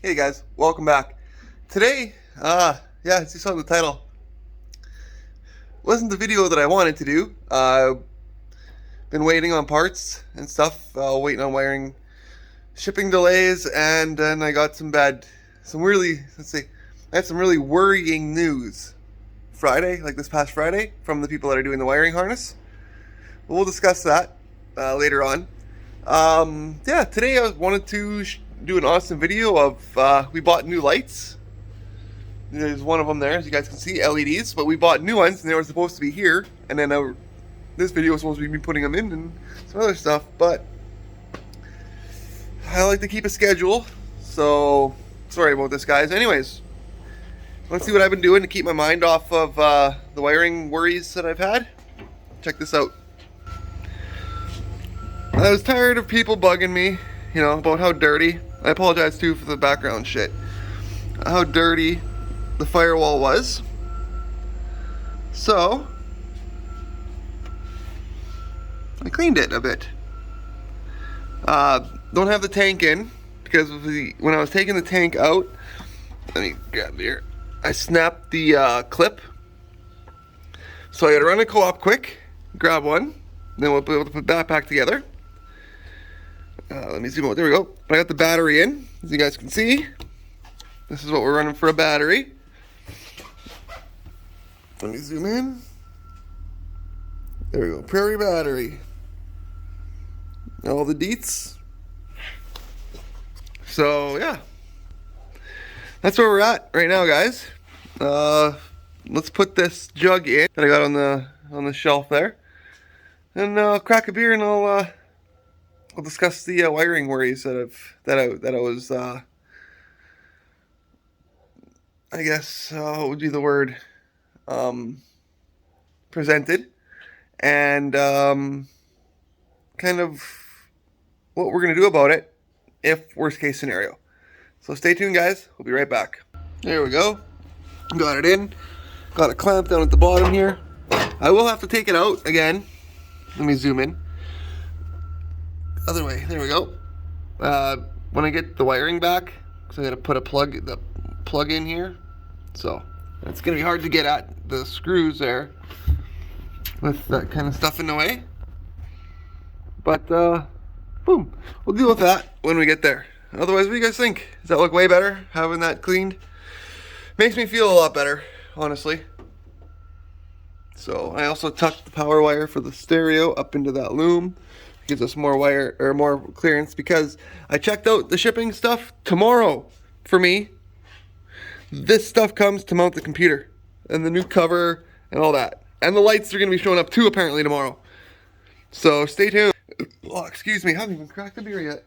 Hey guys, welcome back. Today, as you saw in the title, wasn't the video that I wanted to do. Been waiting on parts and stuff, waiting on wiring, shipping delays, and then I got I had some really worrying news Friday, like this past Friday, from the people that are doing the wiring harness. But we'll discuss that later on. Today I wanted to do an awesome video of we bought new lights. There's one of them there, as you guys can see, LEDs, but we bought new ones and they were supposed to be here, and then this video was supposed to be me putting them in and some other stuff, but I like to keep a schedule, so sorry about this, guys. Anyways, let's see what I've been doing to keep my mind off of the wiring worries that I've had. Check this out. I was tired of people bugging me, about how dirty, I apologize too for the background shit, how dirty the firewall was. So I cleaned it a bit. Don't have the tank in because when I was taking the tank out, let me grab here, I snapped the clip. So I gotta run a co-op quick, grab one, then we'll be able to put that back together. Let me zoom out. There we go. I got the battery in, as you guys can see. This is what we're running for a battery. Let me zoom in. There we go. Prairie battery. All the deets. So yeah, that's where we're at right now, guys. Let's put this jug in that I got on the shelf there, and I'll crack a beer and I'll discuss the wiring worries that I was I guess what would be the word, presented, and kind of what we're gonna do about it if worst case scenario. So stay tuned, guys. We'll be right back. There we go. Got it in. Got a clamp down at the bottom here. I will have to take it out again. Let me zoom in. Other way. There we go. When I get the wiring back, so I got to put the plug in here. So it's gonna be hard to get at the screws there with that kind of stuff in the way. But boom, we'll deal with that when we get there. Otherwise, what do you guys think? Does that look way better having that cleaned? Makes me feel a lot better, honestly. So I also tucked the power wire for the stereo up into that loom. Gives us more wire or more clearance, because I checked out the shipping stuff tomorrow for me. This stuff comes to mount the computer and the new cover and all that, and the lights are going to be showing up too apparently tomorrow. So stay tuned. Oh, excuse me, I haven't even cracked the beer yet.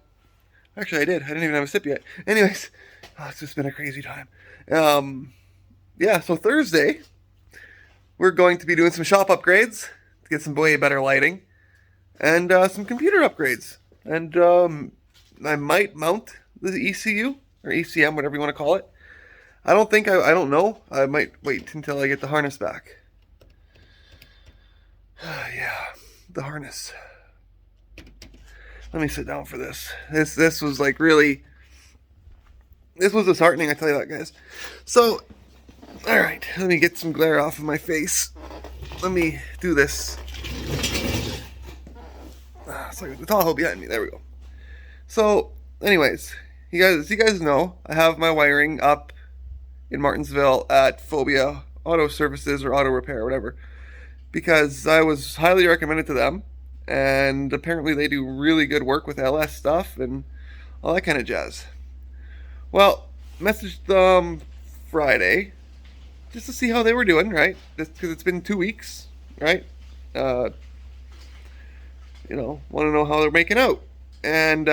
Actually, I did. I didn't even have a sip yet. Anyways, it's just been a crazy time. So Thursday we're going to be doing some shop upgrades to get some way better lighting. And some computer upgrades. And I might mount the ECU, or ECM, whatever you want to call it. I don't know. I might wait until I get the harness back. Yeah, the harness. Let me sit down for this. This was like really... This was disheartening, I tell you that, guys. So, alright, let me get some glare off of my face. Let me do this. It's like the Tahoe behind me. There we go. So, anyways, you guys know, I have my wiring up in Martinsville at Phobia Auto Services or Auto Repair, whatever, because I was highly recommended to them, and apparently they do really good work with LS stuff and all that kind of jazz. Well, messaged them Friday just to see how they were doing, right? Just because it's been 2 weeks, right? Want to know how they're making out. And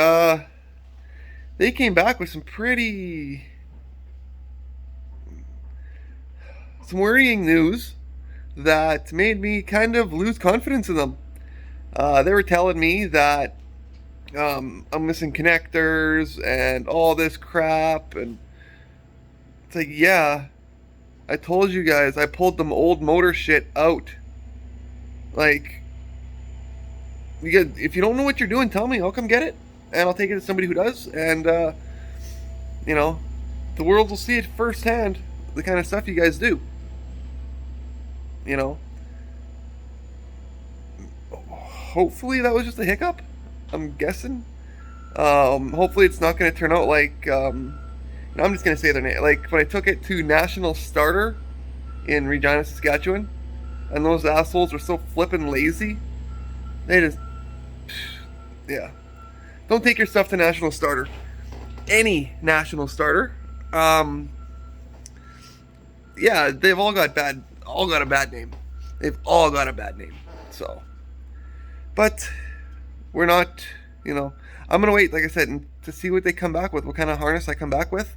they came back with some worrying news that made me kind of lose confidence in them. They were telling me that I'm missing connectors and all this crap, and it's like, yeah, I told you guys, I pulled them old motor shit out. Like, if you don't know what you're doing, tell me. I'll come get it, and I'll take it to somebody who does. And the world will see it firsthand, the kind of stuff you guys do. You know, hopefully that was just a hiccup. I'm guessing. Hopefully it's not going to turn out like. No, I'm just going to say their name. Like when I took it to National Starter in Regina, Saskatchewan, and those assholes were so flippin' lazy. They just, yeah. Don't take your stuff to National Starter. Any National Starter. Yeah, they've all got a bad name. They've all got a bad name. So, but we're not, you know, I'm gonna wait, like I said, to see what they come back with, what kind of harness I come back with.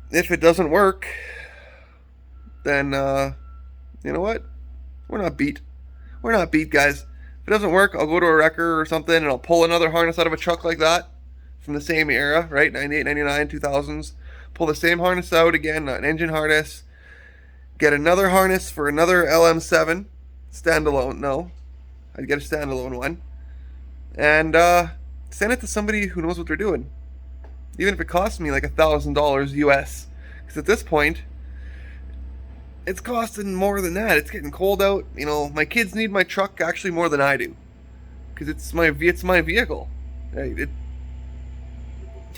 If it doesn't work, then you know what? We're not beat. We're not beat, guys. If it doesn't work, I'll go to a wrecker or something and I'll pull another harness out of a truck like that from the same era, right? 98, 99, 2000s. Pull the same harness out again, an engine harness. Get another harness for another LM7. Standalone, no. I'd get a standalone one. And send it to somebody who knows what they're doing. Even if it costs me like $1,000 US. Because at this point, it's costing more than that. It's getting cold out. You know, my kids need my truck actually more than I do. Because it's my vehicle. Right?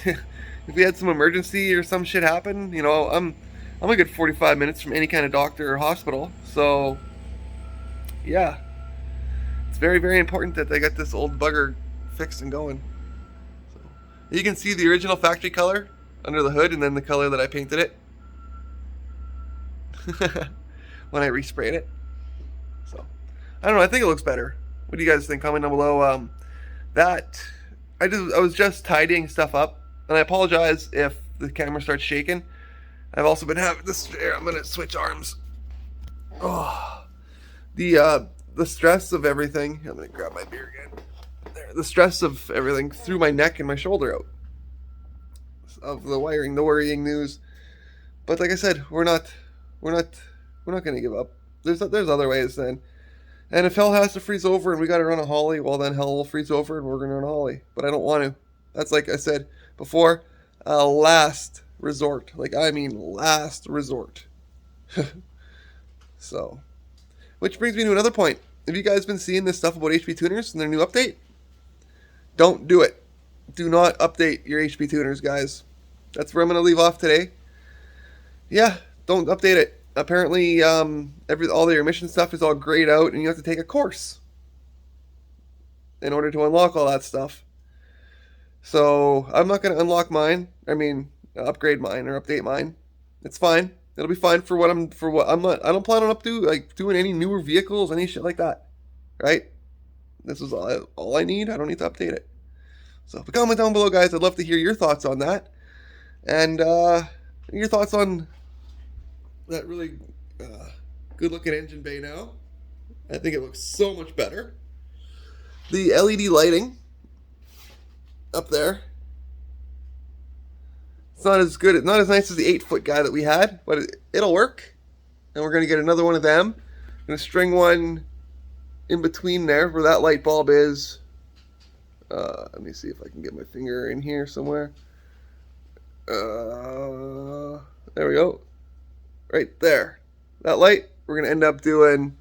If we had some emergency or some shit happen, you know, I'm a good 45 minutes from any kind of doctor or hospital. So, yeah. It's very, very important that they got this old bugger fixed and going. So, you can see the original factory color under the hood and then the color that I painted it. When I resprayed it. So, I don't know. I think it looks better. What do you guys think? Comment down below. I was just tidying stuff up, and I apologize if the camera starts shaking. I've also been having this. I'm gonna switch arms. Oh, the stress of everything. I'm gonna grab my beer again. There, the stress of everything threw my neck and my shoulder out. Of the wiring, the worrying news. But like I said, we're not gonna give up. There's other ways then. And if hell has to freeze over and we gotta run a Holly, well then hell will freeze over and we're gonna run a Holly. But I don't want to. That's, like I said before, a last resort. Like, I mean last resort. So, which brings me to another point. Have you guys been seeing this stuff about HP tuners and their new update? Don't do it. Do not update your HP tuners, guys. That's where I'm gonna leave off today. Yeah, don't update it. Apparently, all their emission stuff is all grayed out, and you have to take a course in order to unlock all that stuff. So I'm not going to unlock mine. I mean, upgrade mine or update mine. It's fine. It'll be fine for what I'm not. I don't plan on doing any newer vehicles, any shit like that. Right? This is all I need. I don't need to update it. So, but comment down below, guys. I'd love to hear your thoughts on that, and your thoughts on that really good looking engine bay now. I think it looks so much better. The LED lighting up there, it's not as good, not as nice as the 8-foot guy that we had, but it'll work. And we're going to get another one of them. I'm going to string one in between there where that light bulb is. Let me see if I can get my finger in here somewhere. There we go. Right there. That light, we're going to end up doing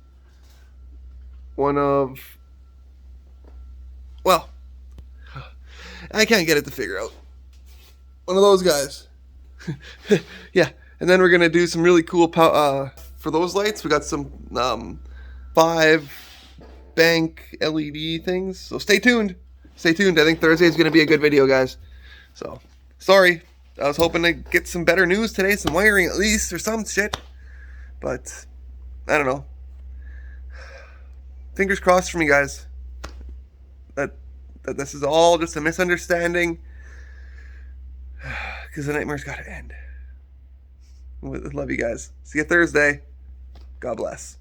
one of, well, I can't get it to figure out. One of those guys. Yeah. And then we're going to do some really cool for those lights. We got some 5 bank LED things. So stay tuned. Stay tuned. I think Thursday is going to be a good video, guys. So, sorry. I was hoping to get some better news today, some wiring at least, or some shit. But, I don't know. Fingers crossed for me, guys. That this is all just a misunderstanding. Because the nightmare's got to end. Love you guys. See you Thursday. God bless.